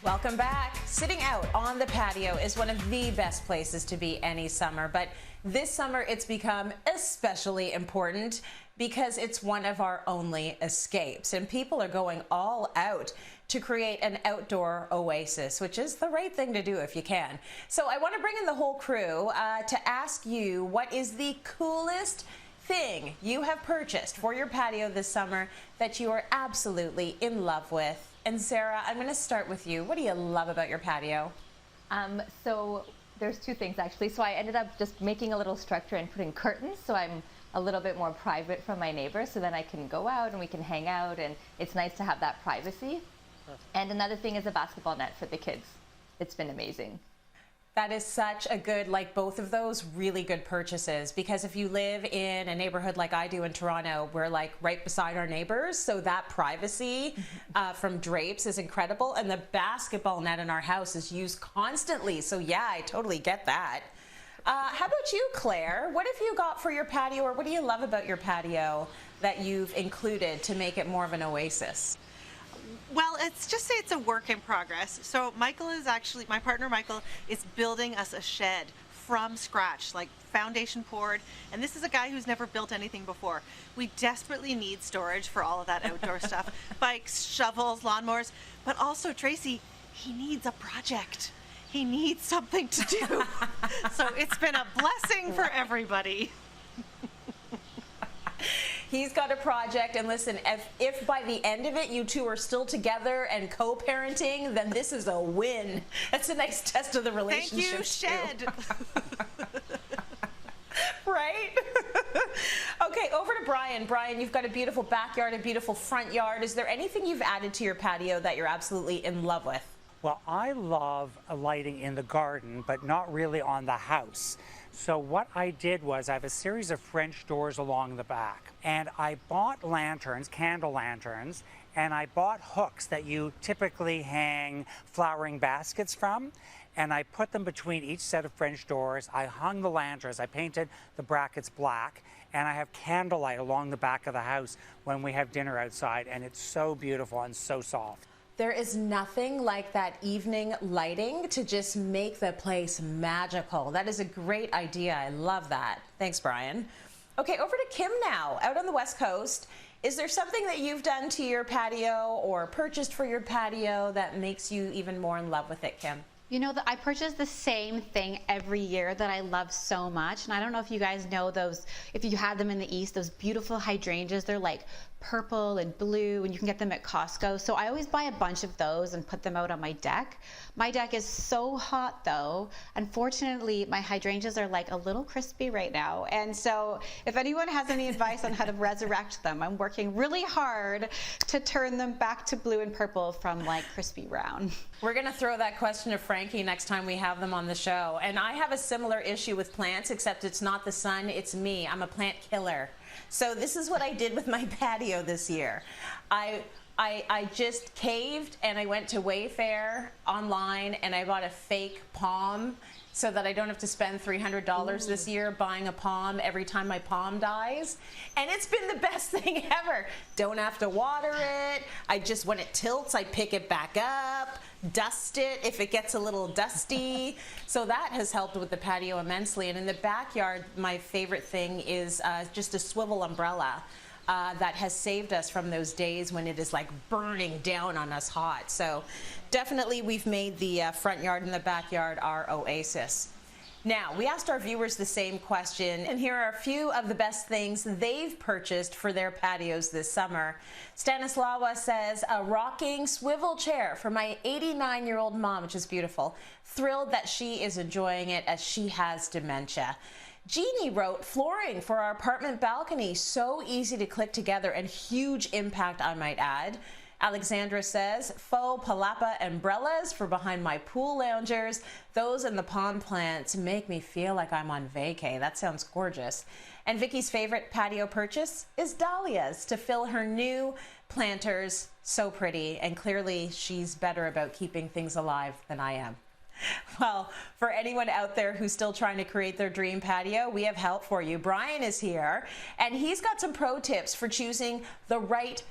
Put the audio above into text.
Welcome back. Sitting out on the patio is one of the best places to be any summer, but this summer it's become especially important because it's one of our only escapes, and people are going all out to create an outdoor oasis, which is the right thing to do if you can. So I want to bring in the whole crew to ask you, what is the coolest thing you have purchased for your patio this summer that you are absolutely in love with? And Zehra, I'm going to start with you. What do you love about your patio? So there's two things actually. So I ended up just making a little structure and putting curtains, so I'm a little bit more private from my neighbors, so then I can go out and we can hang out, and it's nice to have that privacy. And another thing is a basketball net for the kids. It's been amazing. That is such a good, like both of those really good purchases, because if you live in a neighborhood like I do in Toronto, we're like right beside our neighbors, so that privacy from drapes is incredible, and the basketball net in our house is used constantly, so yeah, I totally get that. How about you, Claire? What have you got for your patio, or what do you love about your patio that you've included to make it more of an oasis? Well, let's just say it's a work in progress. So Michael is actually, my partner Michael, is building us a shed from scratch, like foundation poured. And this is a guy who's never built anything before. We desperately need storage for all of that outdoor stuff. Bikes, shovels, lawnmowers. But also, Tracy, he needs a project. He needs something to do. So it's been a blessing for everybody. He's got a project, and listen, if by the end of it you two are still together and co-parenting, then this is a win. That's a nice test of the relationship. Thank you, shed. Right? Okay, over to Brian. Brian, you've got a beautiful backyard, a beautiful front yard. Is there anything you've added to your patio that you're absolutely in love with? Well, I love lighting in the garden, but not really on the house. So what I did was I have a series of French doors along the back, and I bought lanterns, candle lanterns, and I bought hooks that you typically hang flowering baskets from, and I put them between each set of French doors. I hung the lanterns, I painted the brackets black, and I have candlelight along the back of the house when we have dinner outside, and it's so beautiful and so soft. There is nothing like that evening lighting to just make the place magical. That is a great idea. I love that. Thanks, Brian. Okay, over to Kim now, out on the West Coast. Is there something that you've done to your patio or purchased for your patio that makes you even more in love with it, Kim? You know, I purchase the same thing every year that I love so much. And I don't know if you guys know those, if you had them in the East, those beautiful hydrangeas. They're like purple and blue, and you can get them at Costco. So I always buy a bunch of those and put them out on my deck. My deck is so hot though. Unfortunately, my hydrangeas are like a little crispy right now. And so if anyone has any advice on how to resurrect them, I'm working really hard to turn them back to blue and purple from like crispy brown. We're going to throw that question to Frankie next time we have them on the show. And I have a similar issue with plants, except it's not the sun, it's me. I'm a plant killer. So this is what I did with my patio this year. I just caved, and I went to Wayfair online, and I bought a fake palm so that I don't have to spend $300 this year buying a palm every time my palm dies. And it's been the best thing ever. Don't have to water it. I just, when it tilts, I pick it back up, dust it if it gets a little dusty. So that has helped with the patio immensely. And in the backyard, my favorite thing is just a swivel umbrella. That has saved us from those days when it is like burning down on us hot. So definitely we've made the front yard and the backyard our oasis. Now, we asked our viewers the same question, and here are a few of the best things they've purchased for their patios this summer. Stanislawa says, a rocking swivel chair for my 89-year-old mom, which is beautiful. Thrilled that she is enjoying it as she has dementia. Jeannie wrote, flooring for our apartment balcony, so easy to click together and huge impact, I might add. Alexandra says, faux palapa umbrellas for behind my pool loungers. Those and the palm plants make me feel like I'm on vacay. That sounds gorgeous. And Vicky's favorite patio purchase is dahlias to fill her new planters. So pretty, and clearly she's better about keeping things alive than I am. Well, for anyone out there who's still trying to create their dream patio, we have help for you. Brian is here, and he's got some pro tips for choosing the right